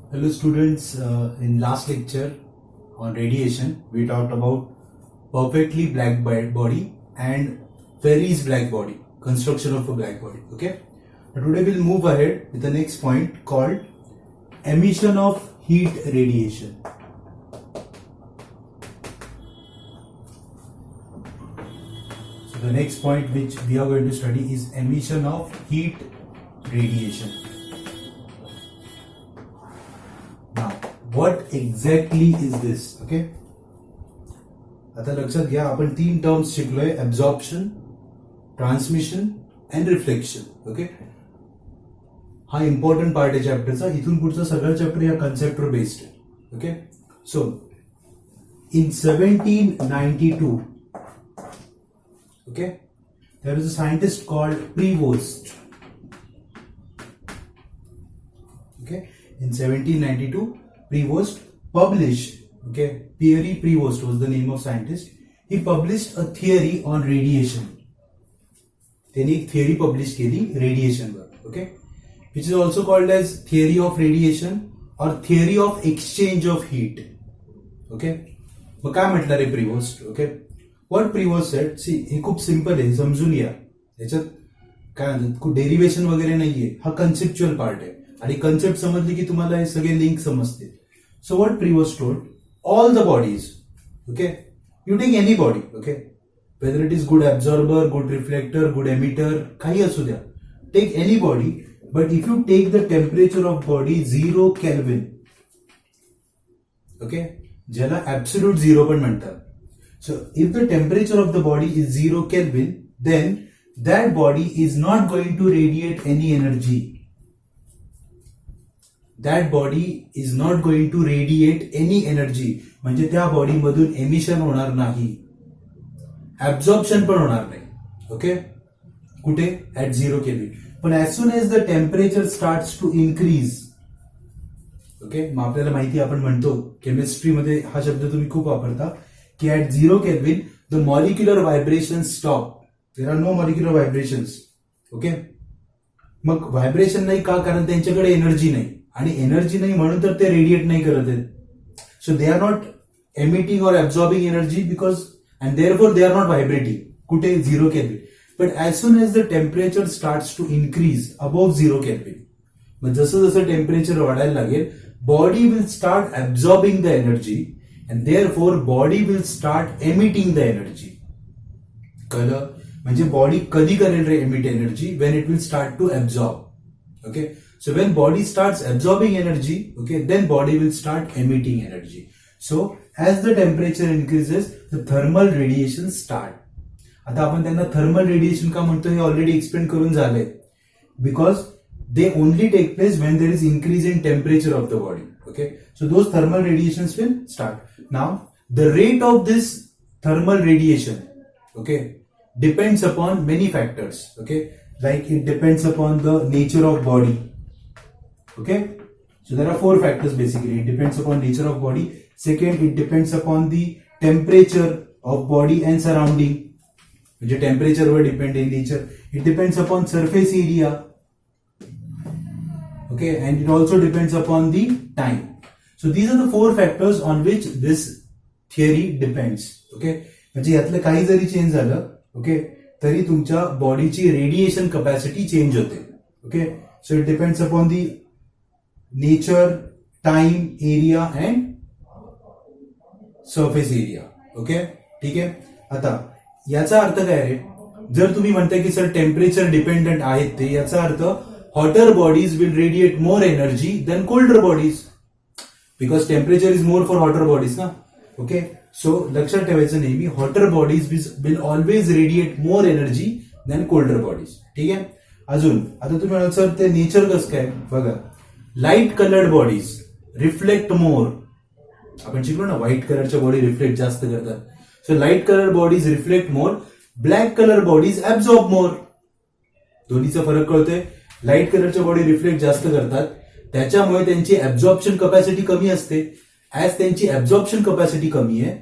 Hello students, in last lecture on radiation we talked about perfectly black body and Ferri's black body, construction of a black body. Okay, now today we'll move ahead with the next point called emission of heat radiation. So the next point which we are going to study is emission of heat radiation. Now, what exactly is this? Okay. आता लक्षात घ्या आपण तीन terms शिकलोय absorption, transmission and reflection. Okay, हा important part आहे चॅप्टरचा. इथून पुढचा सगळं चॅप्टर या कन्सेप्टवर बेस्ड आहे. Okay, so in 1792 okay there is a scientist called Prevost. Okay, in 1792 Prevost published, okay, Pierre Prevost was the name of scientist. He published a theory on radiation. त्यांनी एक theory publish केली रेडिएशनवर. Okay, which is also called as theory of radiation or theory of exchange of heat. Okay, मग काय म्हटलं रे प्रिवोस्ट? Okay, what प्रिवोस्ट sed, C हे खूप simple आहे, समजून घ्या. याच्यात काय म्हणतात, डेरिव्हेशन वगैरे नाहीये, हा कन्सेप्च्युअल पार्ट आहे. आणि कन्सेप्ट समजली की तुम्हाला हे सगळे लिंक समजतील. So what Prevost told, all the bodies, okay, you take any body, okay, whether it is good absorber, good reflector, good emitter, काही असू द्या, take any body, but if you take the temperature of body 0 kelvin, okay, ज्याला absolute zero पण म्हणतात. So if the temperature of the body is 0 Kelvin, then that body is not going to radiate any energy. That body is not going to radiate any energy. म्हणजे त्या body मधून emission होणार नाही, absorption पण होणार नाही. Okay, कुठे? At 0 Kelvin. पण as soon as the temperature starts to increase, okay, मग आपल्याला माहिती, आपण म्हणतो केमिस्ट्रीमध्ये हा शब्द तुम्ही खूप वापरता कि at 0 Kelvin the molecular vibrations stop. There are no molecular vibrations. Okay, मग व्हायब्रेशन नाही का? कारण त्यांच्याकडे एनर्जी नाही, आणि एनर्जी नाही म्हणून तर ते रेडिएट नाही करत आहेत. So they are not emitting और absorbing energy because and therefore they are not vibrating. कुठे? 0 Kelvin. But as soon as the temperature starts to increase above 0 Kelvin, मग जसं जसं टेम्परेचर वाढायला लागेल, body will start absorbing the energy and therefore body will start emitting the energy. कळलं? म्हणजे body कधी करेल रे emit energy? when it will start to absorb. Okay, so when body starts absorbing energy, okay, then body will start emitting energy. So as the temperature increases, the thermal radiation start. आता आपण त्यांना thermal radiation का म्हणतो हे already explain करून झालंय. Because they only take place when there is increase in temperature of the body. Okay, so those thermal radiations will start. Now the rate of this thermal radiation, okay, depends upon many factors. Okay, like it depends upon the nature of body. Okay, so there are 4 factors basically. It depends upon nature of body. Second, it depends upon the temperature of body and surrounding. म्हणजे temperature वर depend in nature. It depends upon surface area. Okay, and it also depends upon the time. So these are the 4 factors on which this theory depends. Okay, म्हणजे यातलं काही जरी change झालं, okay, तरी तुमच्या बॉडीची रेडिएशन कपॅसिटी चेंज होते. Okay, so it depends upon the nature, time, area and surface area. Okay, ठीक आहे. आता याचा अर्थ काय रे? जर तुम्ही म्हणताय की सर टेम्परेचर डिपेंडंट आहेत ते, याचा अर्थ hotter bodies will radiate more energy than colder bodies because temperature is more for hotter bodies ना. Okay, so लक्षात ठेवायचं नेहमी, hotter bodies will always radiate more energy than colder bodies. ठीक आहे. अजून आता तुम्ही म्हणाल सर ते नेचर कसं काय? बघा, light coloured bodies reflect more. आपण शिकलो ना, व्हाईट कलरच्या बॉडी रिफ्लेक्ट जास्त करतात. So light colour bodies reflect more, black colour bodies absorb more. दोन्हीचा फरक कळतोय. लाईट कलरच्या बॉडी रिफ्लेक्ट जास्त करतात, त्याच्यामुळे त्यांची ऍब्झॉर्प्शन कपॅसिटी कमी असते. ऍज त्यांची ऍब्झॉर्प्शन कपॅसिटी कमी आहे,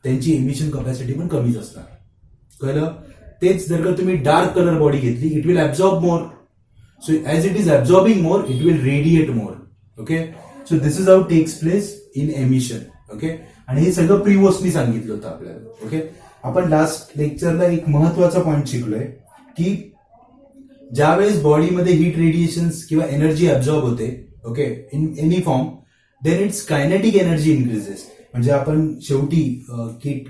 त्यांची इमिशन कपॅसिटी पण कमीच असणार. कळलं? तेच जर का तुम्ही डार्क कलर बॉडी घेतली, it will absorb more. So as it is absorbing more, it will radiate more. Okay. So this is how takes place in emission. Okay, आणि हे सगळं प्रिवोसनी सांगितलं होतं आपल्याला. ओके, आपण लास्ट लेक्चरला एक महत्वाचा पॉइंट शिकलोय की ज्यावेळेस बॉडीमध्ये हीट रेडिएशन्स किंवा एनर्जी अब्झॉर्ब होते, okay, in any form, then it's kinetic energy increases. म्हणजे आपण शेवटी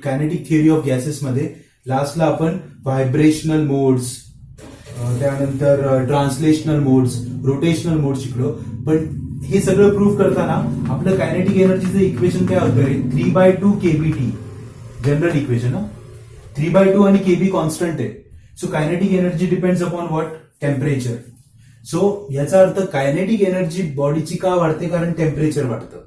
कायनेटिक थिअरी ऑफ गॅसेस मध्ये लास्टला आपण व्हायब्रेशनल मोड्स, त्यानंतर ट्रान्सलेशनल मोड्स, रोटेशनल मोड शिकलो. पण हे सगळं प्रूव्ह करताना आपलं कायनेटिक एनर्जीचं इक्वेशन काय होतं, 3/2 kBT जनरल इक्वेशन. 3/2 आणि केबी कॉन्स्टंट आहे. So kinetic energy depends upon what, temperature. So याचा अर्थ कायनेटिक एनर्जी बॉडीची का वाढते, कारण टेम्परेचर वाढतं.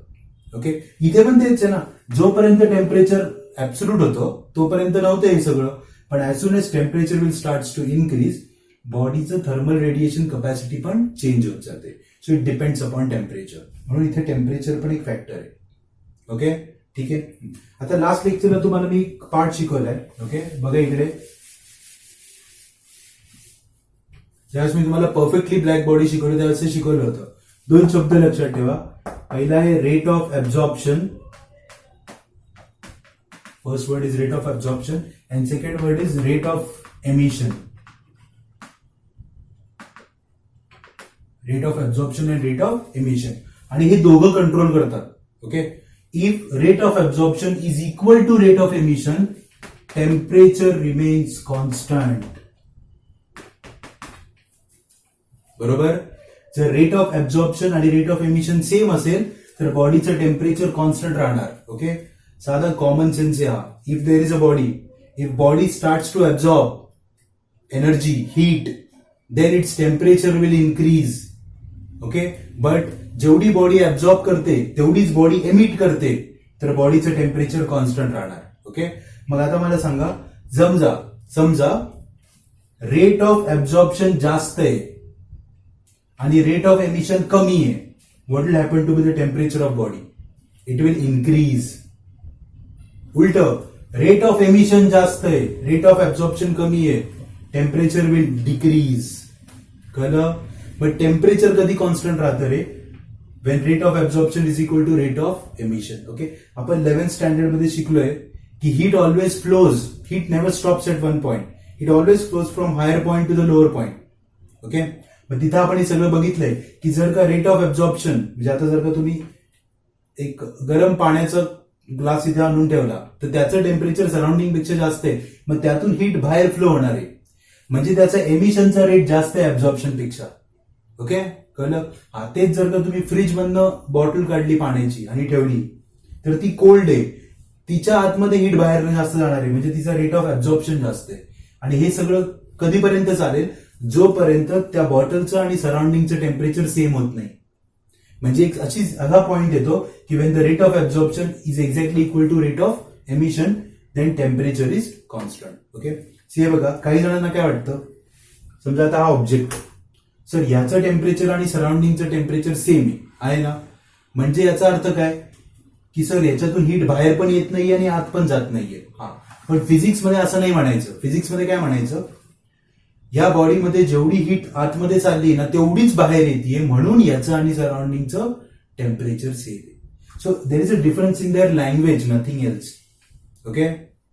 ओके, इथे पण तेच आहे ना, जोपर्यंत टेम्परेचर ऍब्सोल्यूट होतं तोपर्यंत नव्हतं हे सगळं. पण as soon as temperature will start to increase, बॉडीचं थर्मल रेडिएशन कपॅसिटी पण चेंज होत जाते. So it depends upon temperature. म्हणून इथे टेम्परेचर पण एक फॅक्टर आहे. ओके, ठीक आहे. आता लास्ट लेक्चरला तुम्हाला मी पार्ट शिकवलाय. ओके, बघा इकडे. ज्यावेळेस मी तुम्हाला परफेक्टली ब्लॅक बॉडी शिकवली त्यावेळेस शिकवलं होतं. 2 शब्द लक्षात ठेवा. पहिला आहे rate of absorption. First word is rate of absorption and second word is rate of emission. Rate of absorption and rate of emission. आणि हे दोघं कंट्रोल करतात. Okay, if rate of absorption is equal to rate of emission, temperature remains constant. बरोबर. जर rate of absorption आणि rate of emission same असेल तर बॉडीचं टेम्परेचर कॉन्स्टंट राहणार. ओके, साधा कॉमन सेन्स आहे हा. If there is a body, if body starts to absorb energy, heat, then its temperature will increase. Okay, but जेवढी body absorb करते तेवढीच बॉडी एमिट करते, तर बॉडीचं टेम्परेचर कॉन्स्टंट राहणार. ओके, मग आता मला सांगा, समजा रेट ऑफ ऍब्झॉर्प्शन जास्त आहे आणि रेट ऑफ एमिशन कमी आहे, what will happen to be the temperature of body? It will increase. उलट, रेट ऑफ एमिशन जास्त आहे, रेट ऑफ ऍब्झॉर्प्शन कमी आहे, टेम्परेचर विल डिक्रीज. कळलं? बट टेम्परेचर कधी कॉन्स्टंट राहतं रे? When rate of absorption is equal to rate of emission. Okay, आपण 11th स्टँडर्ड मध्ये शिकलोय की heat always flows, heat never stops at one point, it always flows from higher point to the lower point. Okay, मग तिथं आपण हे सगळं बघितलंय की जर का रेट ऑफ ऍब्झॉर्प्शन, म्हणजे आता जर का तुम्ही एक गरम पाण्याचा ग्लास इथे आणून ठेवला तर त्याचं टेम्परेचर सराउंडिंग पेक्षा जास्त आहे, मग त्यातून हीट बाहेर फ्लो होणार आहे, म्हणजे त्याचा एमिशनचा रेट जास्त आहे ऍब्झॉर्प्शन पेक्षा. ओके, कळलं? हा, तेच जर का तुम्ही फ्रीज मधनं बॉटल काढली पाण्याची आणि ठेवली तर ती कोल्ड आहे, तिच्या आतमध्ये हीट बाहेर जास्त जाणार आहे, म्हणजे तिचा रेट ऑफ ऍब्झॉर्प्शन जास्त आहे. आणि हे सगळं कधीपर्यंत चालेल? जोपर्यंत त्या बॉटलचं आणि सराउंडिंगचं टेम्परेचर सेम होत नाही. म्हणजे एक असा पॉइंट येतो की when the rate of absorption is exactly equal to rate of emission, then temperature is constant. Okay, हे बघा, काही जणांना काय वाटतं, समजा आता हा ऑब्जेक्ट, सर याचं टेम्परेचर आणि सराउंडिंगचं टेम्परेचर सेम आहे ना, म्हणजे याचा अर्थ काय की सर याच्यातून हीट बाहेर पण येत नाहीये आणि आत पण जात नाहीये. हा, पण फिजिक्समध्ये असं नाही म्हणायचं. फिजिक्समध्ये काय म्हणायचं, या बॉडीमध्ये जेवढी हीट आतमध्ये चालली ना तेवढीच बाहेर येते, म्हणून याचं आणि सराउंडिंगचं टेम्परेचर सेम आहे. So there is a difference in their language, nothing else. Okay,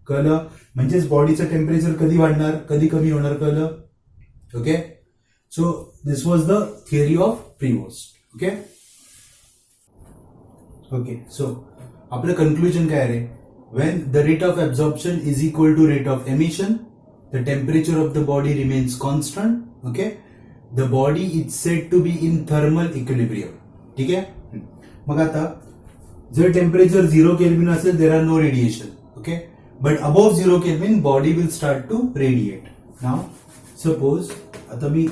कळलं? म्हणजेच बॉडीचं टेम्परेचर कधी वाढणार, कधी कमी होणार, कळलं? Okay, so this was the theory of Prevost. Okay okay, so आपलं कन्क्लुजन काय रे? When the rate of absorption is equal to rate of emission, the temperature of the body remains constant. Okay, the body is said to be in thermal equilibrium. ठीक आहे. मग आता जर temperature 0 kelvin असेल, there are no radiation. Okay, but above 0 kelvin body will start to radiate. Now suppose आता मी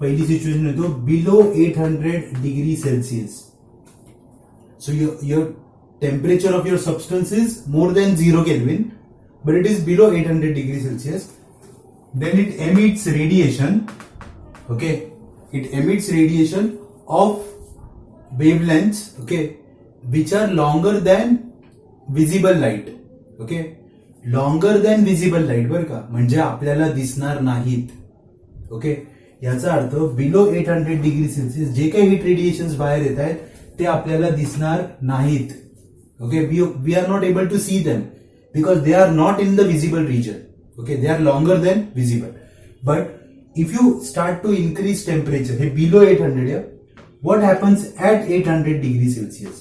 पहिली situation येतो, below 800 degree Celsius. So your temperature of your substance is more than 0 kelvin, but it is below 800 degrees Celsius. Then it emits radiation. Okay, it emits radiation of wavelengths, okay, which are longer than visible light. Okay, longer than visible light, बरं का, म्हणजे आपल्याला दिसणार नाहीत. Okay, याचा अर्थ below 800 degree Celsius जे काही हीट रेडिएशन बाहेर येत आहेत ते आपल्याला दिसणार नाहीत. Okay, we are not able to see them because they are not in the visible region. Okay, they are longer than visible. But if you start to increase temperature, हे below 800 आहे, what happens at 800 degrees Celsius?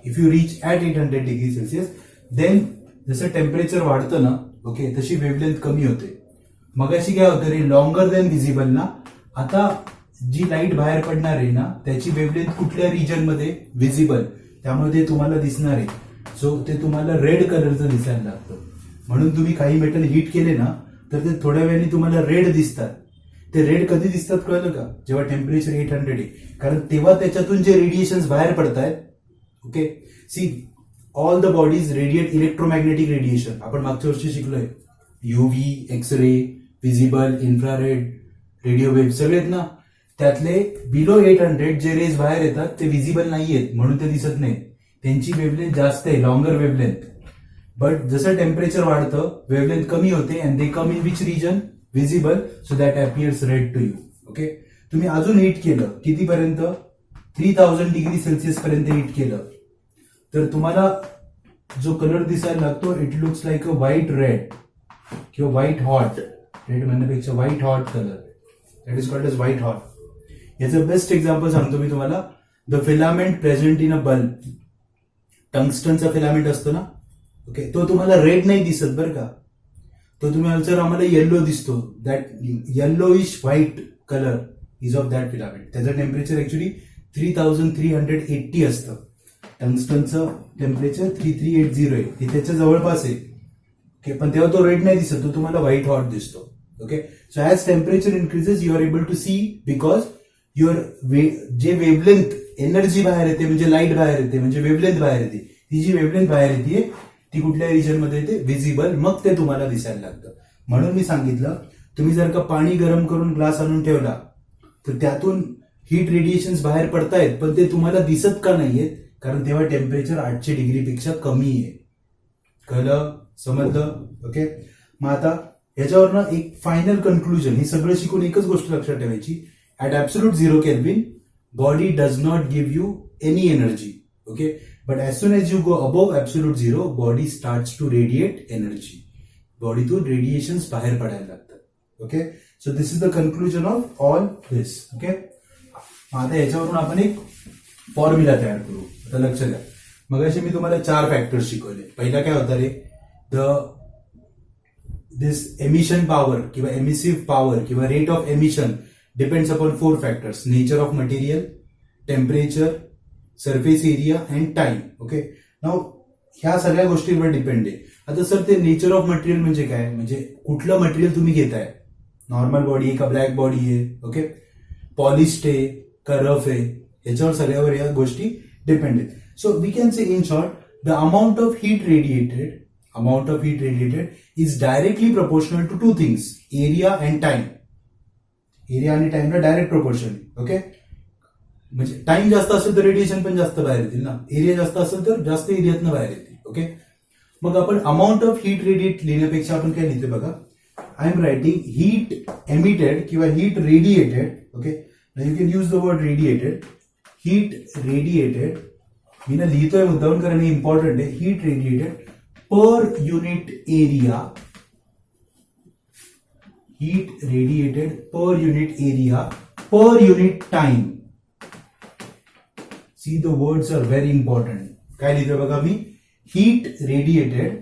If you reach at 800 degrees Celsius, then जसं temperature वाढतं ना, okay, तशी wavelength कमी होते. मगाशी काय होतं रे, लॉंगर देन विजिबल ना, आता जी लाईट बाहेर पडणार आहे ना त्याची वेवलेंथ कुठल्या रिजन मध्ये, विजिबल, त्यामुळे ते तुम्हाला दिसणार आहे. सो ते तुम्हाला रेड कलरचं दिसायला लागतं. म्हणून तुम्ही काही मेटल हीट केले ना तर ते थोड्या वेळाने तुम्हाला रेड दिसतात. ते रेड कधी दिसतात कळलं का, जेव्हा टेम्परेचर 800 आहे, कारण तेव्हा त्याच्यातून जे रेडिएशन बाहेर पडतायत. Okay, see all the bodies radiate electromagnetic radiation. आपण मागच्या वर्षी शिकलोय, UV, X ray, visible, infrared, radio wave सगळे आहेत ना. त्यातले बिलो 800 जे रेज बाहेर येतात ते विजिबल नाही आहेत, म्हणून ते दिसत नाही. त्यांची वेवलेंथ जास्त आहे, लॉंगर वेवलेंथ. बट जसं टेम्परेचर वाढतं वेवलेंथ कमी होते and they come in which region, visible, so that appears red to you. Okay, तुम्ही अजून हीट केलं कितीपर्यंत, 3000 डिग्री सेल्सिअस पर्यंत हीट केलं तर तुम्हाला जो कलर दिसायला लागतो it looks like a white red किंवा व्हाईट हॉट. रेड म्हणण्यापेक्षा white hot colour, that is called as white hot. याचं बेस्ट एक्झाम्पल सांगतो मी तुम्हाला. The filament present in a bulb, टंगस्टनचा फिलामेंट असतो ना, ओके, तो तुम्हाला रेड नाही दिसत बरं का, तो तुम्ही जर आम्हाला येल्लो दिसतो. That yellowish white colour is of that filament. त्याचं टेम्परेचर ऍक्च्युली 3380 असतं. टंगस्टनचं टेम्परेचर 3380 आहे, हे त्याच्या जवळपास आहे. ओके, पण तेव्हा तो रेड नाही दिसत, तो तुम्हाला व्हाईट हॉट दिसतो. Okay, so as temperature increases you are able to see because your जे वेवलेंथ एनर्जी बाहेर येते, म्हणजे लाईट बाहेर येते, म्हणजे वेवलेंथ बाहेर येते, ती जी वेवलेंथ बाहेर येते ती कुठल्या रिजनमध्ये येते, विजिबल, मग ते तुम्हाला दिसायला लागतं. म्हणून मी सांगितलं, तुम्ही जर का पाणी गरम करून ग्लास आणून ठेवला तर त्यातून हीट रेडिएशन्स बाहेर पडतायत, पण ते तुम्हाला दिसत का नाहीयेत, कारण तेव्हा टेम्परेचर 800 डिग्रीपेक्षा कमी आहे. कळलं, समजलं? ओके, मग आता याच्यावरनं एक फायनल कन्क्लुजन, हे सगळं शिकून एकच गोष्ट लक्षात ठेवायची, at absolute 0 kelvin body does not give you any energy. Okay, but as soon as you go above absolute zero, body starts to radiate energy. बॉडीतून रेडिएशन्स बाहेर पडायला लागतात. Okay, so this is the conclusion of all this. Okay, आता याच्यावरून आपण एक formula तयार करू. आता लक्ष द्या, मगाशी मी तुम्हाला 4 फॅक्टर्स शिकवले. पहिला काय होता रे, दिस एमिशन पॉवर किंवा एमिसिव्ह पॉवर किंवा rate of emission depends upon 4 factors, nature of material, temperature, surface area and time. Okay, now ह्या सगळ्या गोष्टींवर डिपेंड आहे. आता सर ते नेचर ऑफ मटेरियल म्हणजे काय, म्हणजे कुठलं मटेरियल तुम्ही घेताय, नॉर्मल बॉडी आहे का ब्लॅक बॉडी आहे, ओके, पॉलिश्ड आहे का रफ आहे, याच्यावर सगळ्यावर या गोष्टी डिपेंड आहेत. So we can say in short, the amount of heat radiated is directly proportional to 2 things, area and time. Area आणि टाइमला डायरेक्ट प्रोपोर्शन. ओके, म्हणजे टाइम जास्त असेल तर रेडिएशन पण जास्त बाहेर येतील ना, एरिया जास्त असेल तर जास्त एरियातनं बाहेर येतील. ओके, मग आपण अमाऊंट ऑफ हीट रेडिएट लिहिण्यापेक्षा आपण काय लिहितो बघा, I am writing heat emitted किंवा heat radiated. Okay, you can use the word radiated. Heat radiated मी ना लिहितोय मुद्दाम कारण हे इम्पॉर्टंट आहे. Heat radiated per unit area, heat radiated per unit area per unit time. See the words are very important. काय लिहितोय बघा मी, heat radiated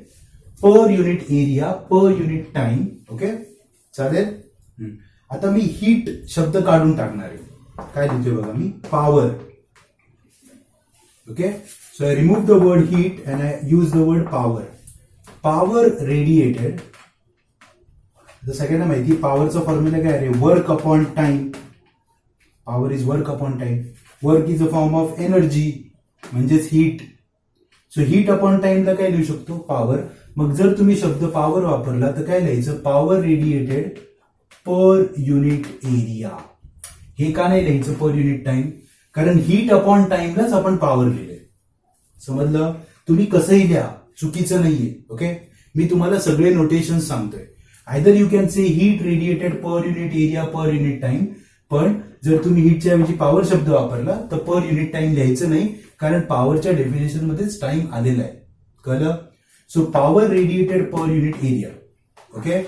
per unit area per unit time. Okay, चालेल. आता मी हीट शब्द काढून टाकणार आहे. काय लिहितोय बघा मी, power. Okay, so I remove the word heat and I use the word power. Power radiated, सगळ्यांना माहिती पॉवरचा फॉर्म्युला काय आहे, work upon time. Power is work upon time. Work is a form of energy म्हणजेच heat. So heat upon टाइमला काय लिहू शकतो, पॉवर. मग जर तुम्ही शब्द पॉवर वापरला तर काय लिहायचं, power radiated per unit area. हे का नाही लिहायचं पर युनिट टाइम, कारण हीट अपॉन टाइमलाच आपण पॉवर लिहिले. समजलं? तुम्ही कसंही लिहा, चुकीचं नाहीये. ओके, मी तुम्हाला सगळे नोटेशन सांगतोय. Either you can say heat radiated per unit area per unit time, पण जर तुम्ही हीटच्या ऐवजी पॉवर शब्द वापरला तर पर युनिट टाइम लिहायचं नाही, कारण पॉवरच्या डेफिनेशन मध्येच टाइम आलेला आहे. कळलं? So power radiated per unit area. Okay,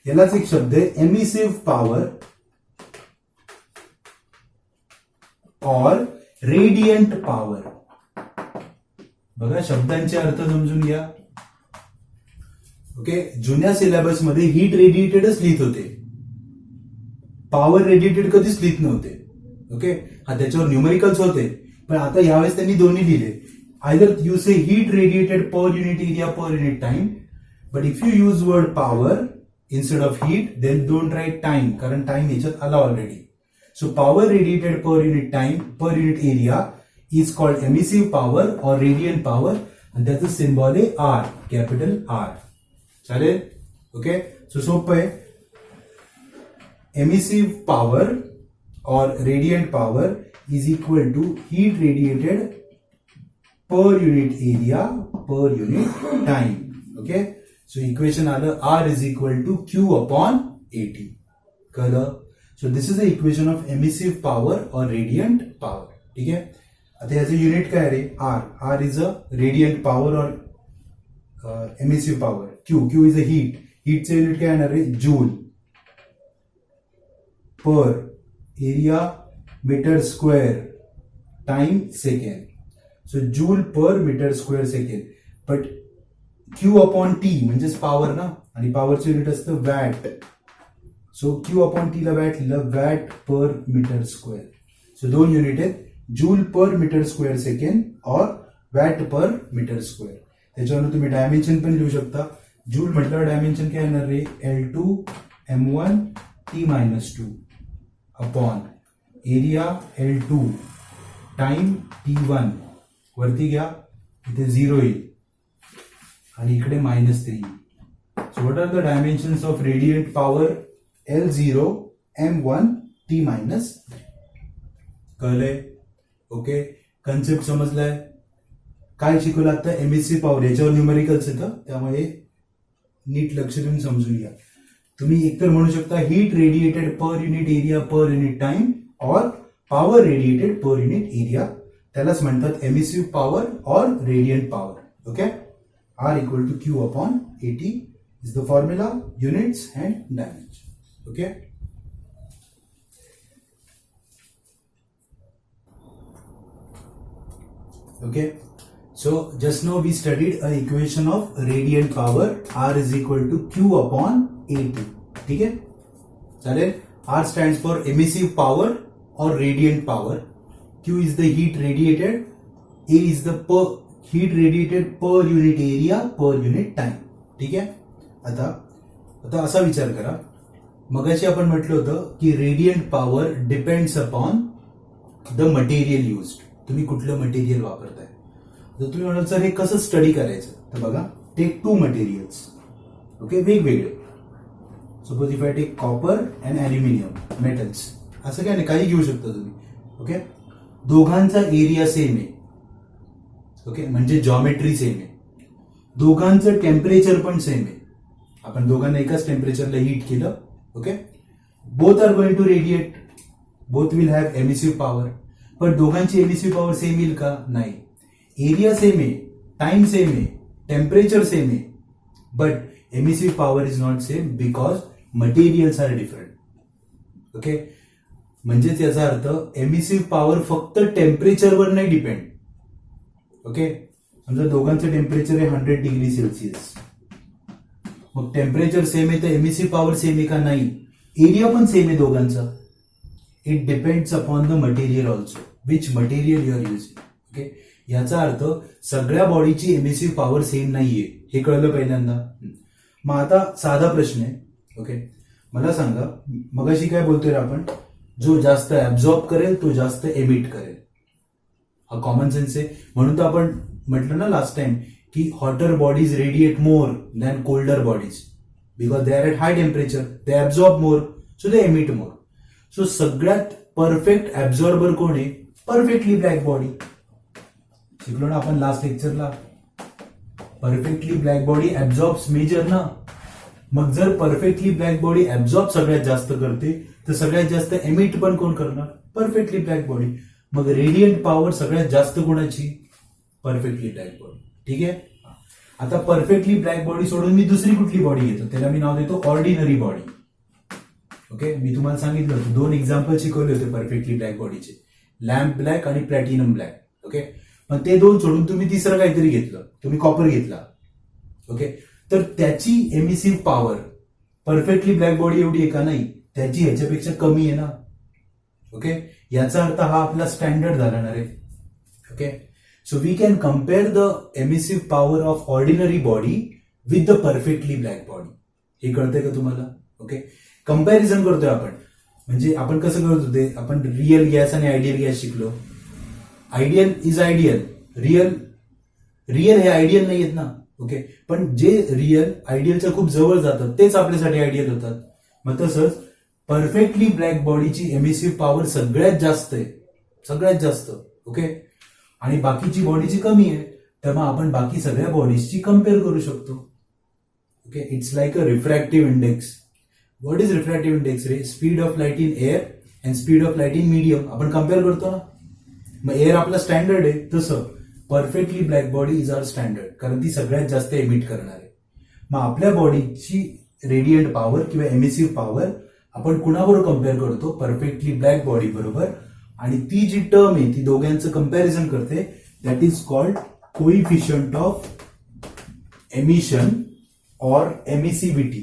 यालाच एक शब्द आहे एमिसिव्ह पॉवर और रेडियंट पॉवर. बघा, शब्दांचे अर्थ समजून घ्या. ओके, जुन्या सिलेबस मध्ये हीट रेडिएटेडच लिहित होते, पॉवर रेडिएटेड कधीच लिहित नव्हते. ओके, हा त्याच्यावर न्यूमेरिकल्स होते, पण आता यावेळेस त्यांनी दोन्ही लिहिले. Either you say heat radiated per unit area per unit time, but if you use word power instead of heat, then don't write time, कारण टाइम याच्यात आला already. So power radiated per unit time, per unit area is called emissive power or radiant power, and that's the symbol is R, capital R. चालेल? Okay, so सोपं आहे. emissive power or radiant power is equal to heat radiated per unit area per unit time. Okay, so equation आलं R is equal to Q upon AT. कळलं? So this is the equation of emissive power or radiant power. ठीक आहे, आता याचं unit काय रे? R. R is a radiant power or emissive power. Q is a heat. हीटचं unit काय येणार रे? Joule per area metre square time second. So joule per metre square second. But Q upon T म्हणजेच power ना, आणि पॉवरचं unit असतं watt. So Q upon T ला वॅट लिहिलं, watt per metre square. So दोन युनिट आहेत, joule per metre square second और वॅट पर मीटर स्क्वेअर. त्याच्यावर तुम्ही डायमेन्शन पण लिहू शकता. जूल म्हटल्यावर डायमेन्शन काय येणार रे? L2 M1 T-2 upon area L2 time T1. वरती घ्या, इथे 0 येईल आणि इकडे -3. So what are the dimensions of radiant power? L0 M1 T-3. कळलंय? ओके, कन्सेप्ट समजलाय? काय शिकवलं आता? MSc power. याच्यावर न्यूमेरिकल्स येतं, त्यामुळे नीट लक्ष देऊन समजून घ्या. तुम्ही एकतर म्हणू शकता heat radiated per unit area per unit time और power radiated per unit area, त्यालाच म्हणतात एमिसिव्ह पॉवर और radiant power. Okay, R equal to Q upon AT is the formula, units and dimension. Okay. Okay. So just now we studied an equation of radiant power. R is equal to Q upon AT. ठीक है? चालेल? R stands for emissive power or radiant power. Q is the heat radiated. A is the heat radiated per unit area per unit time. ठीक आहे? आता असा विचार करा, मगाशी आपण म्हटलं होतं की radiant power depends upon the material used. तुम्ही कुठलं मटेरियल वापरताय. जर तुम्ही म्हणाल सर हे कसं स्टडी करायचं, तर बघा, टेक 2 मटेरियल्स. ओके, वेगवेगळे. Suppose if I take copper and aluminium metals, असं काय नाही, काही घेऊ शकता तुम्ही. ओके, दोघांचा एरिया सेम आहे. ओके, म्हणजे जॉमेट्री सेम आहे. दोघांचं टेम्परेचर पण सेम आहे. आपण दोघांना एकाच टेम्परेचरला हीट केलं. Okay, both are going to radiate, both will have emissive power. पण दोघांची एमिसिव्ह पॉवर सेम येईल का? नाही. एरिया सेम आहे, टाइम सेम आहे, टेम्परेचर सेम आहे, but emissive power is not same because materials are different. Okay, म्हणजेच याचा अर्थ एमिसिव्ह पॉवर फक्त टेम्परेचरवर नाही डिपेंड. ओके, समजा दोघांचं टेम्परेचर आहे 100 डिग्री सेल्सिअस. मग टेम्परेचर सेम आहे तर एमिसिव्ह पॉवर सेम आहे का? नाही. एरिया पण सेम आहे दोघांचा. It depends upon the material also, which material you are using. Okay, याचा अर्थ सगळ्या बॉडीची एमिसिव्ह पॉवर सेम नाहीये, हे कळलं पहिल्यांदा. मग आता साधा प्रश्न आहे. ओके, मला सांगा, मगाशी काय बोलतोय आपण? जो जास्त ऍब्झॉर्ब करेल तो जास्त एमिट करेल. हा कॉमन सेन्स आहे. म्हणून तर आपण म्हटलं ना लास्ट टाइम की hotter bodies radiate more than colder bodies because they are at high temperature, they absorb more, so they emit more. So सगळ्यात परफेक्ट ऍब्झॉर्बर कोण आहे? Perfectly black body. शिकलो ना आपण लास्ट लेक्चरला. Perfectly black body absorbs major ना. मग जर परफेक्टली ब्लॅक बॉडी ऍब्झॉर्ब सगळ्यात जास्त करते तर सगळ्यात जास्त एमिट पण कोण करणार? Perfectly black body. मग रेडियंट पॉवर सगळ्यात जास्त कोणाची? Perfectly black body. ठीक आहे. आता परफेक्टली ब्लॅक बॉडी सोडून मी दुसरी कुठली बॉडी घेतो, त्याला मी नाव देतो ऑर्डिनरी बॉडी. ओके, मी तुम्हाला सांगितलं होतं, 2 एक्झाम्पल शिकवले होते परफेक्टली ब्लॅक बॉडीचे, लॅम्प ब्लॅक आणि प्लॅटिनम ब्लॅक. ओके, पण ते 2 सोडून तुम्ही तिसरं काहीतरी घेतलं, तुम्ही कॉपर घेतला. ओके, तर त्याची emissive power perfectly black body एवढी आहे का? नाही, त्याची ह्याच्यापेक्षा कमी आहे ना. ओके, याचा अर्थ हा आपला स्टँडर्ड झाला ना रे. Okay, so we can compare the emissive power of ordinary body with the perfectly black body. हे कळतंय का तुम्हाला? ओके, कम्पॅरिझन करतोय आपण. म्हणजे आपण कसं करत होते, आपण रिअल गॅस आणि आयडियल गॅस शिकलो. आयडियल इज आयडियल, रिअल हे आयडियल नाही आहेत ना. ओके, पण जे रिअल आयडियलच्या खूप जवळ जातात तेच आपल्यासाठी आयडियल होतात. मग तसंच परफेक्टली ब्लॅक बॉडीची एमिसिव्ह पॉवर सगळ्यात जास्त आहे, सगळ्यात जास्त. ओके, आणि बाकीची बॉडीची कमी आहे, तर मग आपण बाकी सगळ्या बॉडीजची कम्पेअर करू शकतो. Okay, it's like a refractive index. What is refractive index रे? Speed of light in air and speed of light in medium. आपण कम्पेअर करतो ना. मग एअर आपला स्टँडर्ड आहे, तसं perfectly black body is our standard, कारण ती सगळ्यात जास्त एमिट करणार आहे. मग आपल्या बॉडीची रेडियंट पॉवर किंवा एमिसिव्ह पॉवर आपण कुणाबरोबर कम्पेअर करतो? परफेक्टली ब्लॅक बॉडी बरोबर. आणि ती जी टर्म आहे ती दोघांचं कम्पॅरिझन करते. That is called coefficient of emission और एमिसिव्हिटी.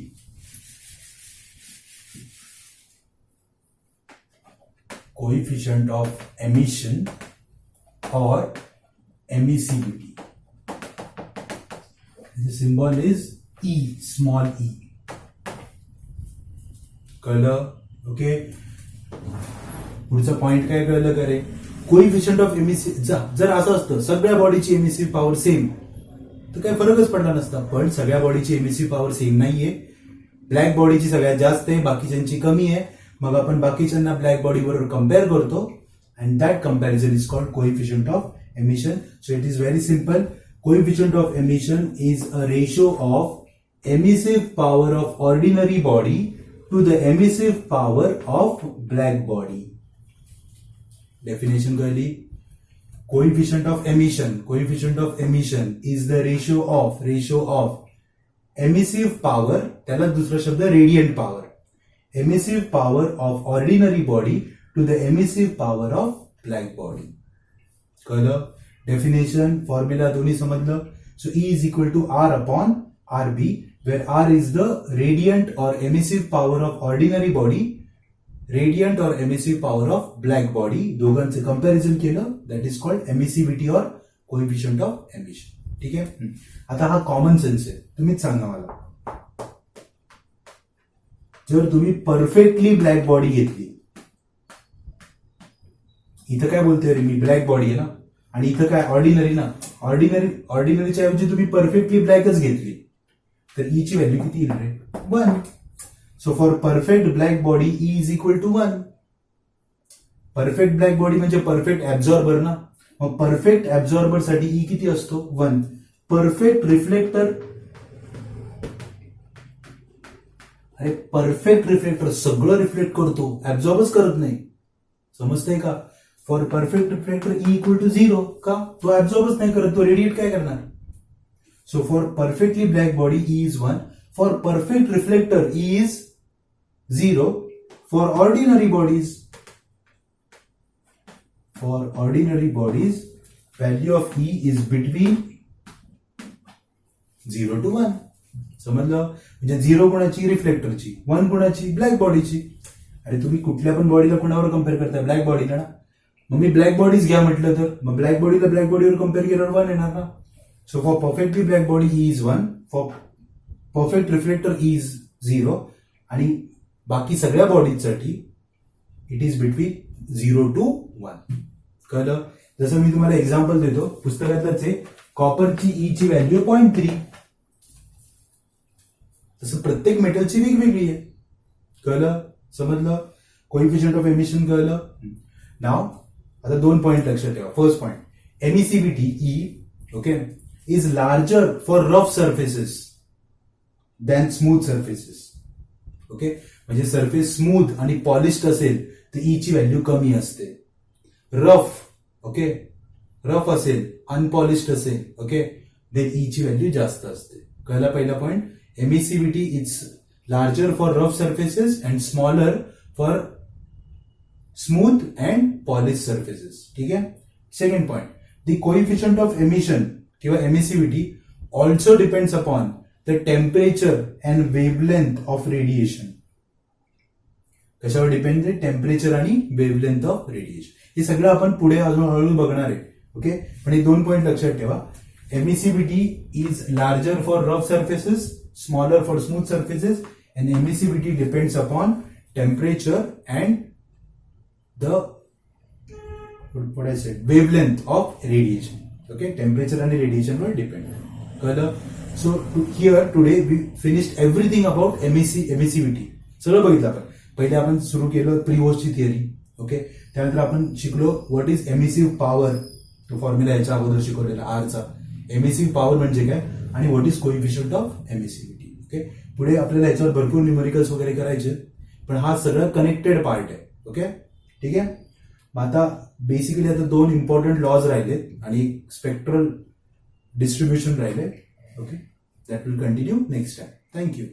कोइफिशियंट ऑफ एमिशन और emissivity. The symbol is E, small e. कळलं? ओके, पुढचा पॉइंट काय कळलं का रे? Coefficient of emissive. जर असं असतं सगळ्या बॉडीची एमिसिव्ह पॉवर सेम तर काही फरकच पडला नसता. पण सगळ्या बॉडीची एमिसिव्ह पॉवर सेम नाहीये. ब्लॅक बॉडीची सगळ्यात जास्त आहे, बाकीच्यांची कमी आहे. मग आपण बाकीच्यांना ब्लॅक बॉडी बरोबर कम्पेअर करतो and that comparison is called coefficient of emission. So it is very simple. Coefficient of emission is a ratio of emissive power of ordinary body to the emissive power of black body. Definition कळली? Coefficient of emission. Coefficient of emission is the ratio of emissive power, त्याला दुसरा शब्द radiant power. Emissive power of ordinary body to the emissive power of black body. कळलं? Definition, formula दोन्ही समजलं. So E is equal to R upon RB, where R is the radiant और emissive power of ordinary body, radiant और emissive power of black body. दोघांचे comparison केलं, that is called emissivity और coefficient of emission. ठीक आहे. आता हा common sense आहे, तुम्हीच सांगा मला. जर तुम्ही परफेक्टली ब्लॅक बॉडी घेतली, इथं काय बोलतोय रे मी? ब्लॅक बॉडी आहे ना, आणि इथं काय ऑर्डिनरी ना. ऑर्डिनरीच्या ऐवजी तुम्ही परफेक्टली ब्लॅकच घेतली तर ई ची व्हॅल्यू किती येईल रे? 1. So for perfect black body E is equal to 1. Perfect black body म्हणजे परफेक्ट ऍब्झॉर्बर ना. मग परफेक्ट ऍब्झॉर्बर साठी ई किती असतो? 1. परफेक्ट रिफ्लेक्टर, अरे परफेक्ट रिफ्लेक्टर सगळं रिफ्लेक्ट करतो, ऍब्झॉर्बच करत नाही. समजतंय का? For perfect reflector E equal to 0. का? तो ऍब्झॉर्बच नाही करत, तो रेडिएट काय करणार? So for perfectly black body E is 1. For perfect reflector E is 0. For ordinary bodies value of E is between 0 to 1. समजलं? म्हणजे 0 कोणाची? रिफ्लेक्टरची. 1 कोणाची? ब्लॅक बॉडीची. अरे तुम्ही कुठल्या पण बॉडीला कोणावर कम्पेअर करताय? ब्लॅक बॉडीला ना. मग मी ब्लॅक बॉडीज घ्या म्हटलं तर मग ब्लॅक बॉडीला ब्लॅक बॉडीवर कम्पेअर केल्यावर 1 येणार ना. So for perfectly black body E is 1. For perfect reflector E is 0. आणि बाकी सगळ्या बॉडीजसाठी इट इज बिटवीन 0 to 1. कळलं? जसं मी तुम्हाला एक्झाम्पल देतो पुस्तकातलंच आहे. कॉपरची ई ची व्हॅल्यू 0.3. तसं प्रत्येक मेटलची वेगवेगळी आहे. कळलं? समजलं? कोइफिशियंट ऑफ एमिशन कळलं? नाव आता 2 पॉइंट लक्षात ठेवा. First point, emissivity E okay is larger for rough surfaces. Than smooth surfaces. Okay, म्हणजे सर्फेस स्मूथ आणि पॉलिश्ड असेल तर ई ची व्हॅल्यू कमी असते. रफ, ओके, रफ असेल, अनपॉलिश्ड असेल, ओके, देन ई ची व्हॅल्यू जास्त असते. कळला पहिला point. Emissivity is larger for rough surfaces and smaller for smooth and polish surfaces. ठीक आहे. Second point, the coefficient of emission किंवा emissivity also depends upon the temperature and wavelength of radiation. कशावर depend? Temperature आणि wavelength of radiation. हे सगळं आपण पुढे अजून हळूहळू बघणार आहे. ओके, पण हे 2 पॉइंट लक्षात ठेवा. Emissivity is larger for rough surfaces, smaller for smooth surfaces, and emissivity depends upon temperature and the wavelength of radiation. Okay, temperature आणि रेडिएशनवर डिपेंड. कळलं? So here today we finished everything about emissivity. सगळं बघितलं आपण. पहिले आपण सुरू केलं प्रिवोस्टची थिअरी. ओके, त्यानंतर आपण शिकलो व्हॉट इज एमिसिव्ह पॉवर. तो फॉर्म्युला याच्या अगोदर शिकवलेला आरचा. एमिसिव्ह पॉवर म्हणजे काय आणि what is coefficient of emissivity. Okay, पुढे आपल्याला याच्यावर भरपूर न्यूमेरिकल्स वगैरे करायचे, पण हा सगळं कनेक्टेड पार्ट आहे. ओके, ठीक आहे. मग आता बेसिकली आता 2 इम्पॉर्टंट लॉज राहिलेत आणि स्पेक्ट्रल डिस्ट्रीब्युशन राहिले. Okay, that will continue next time. Thank you.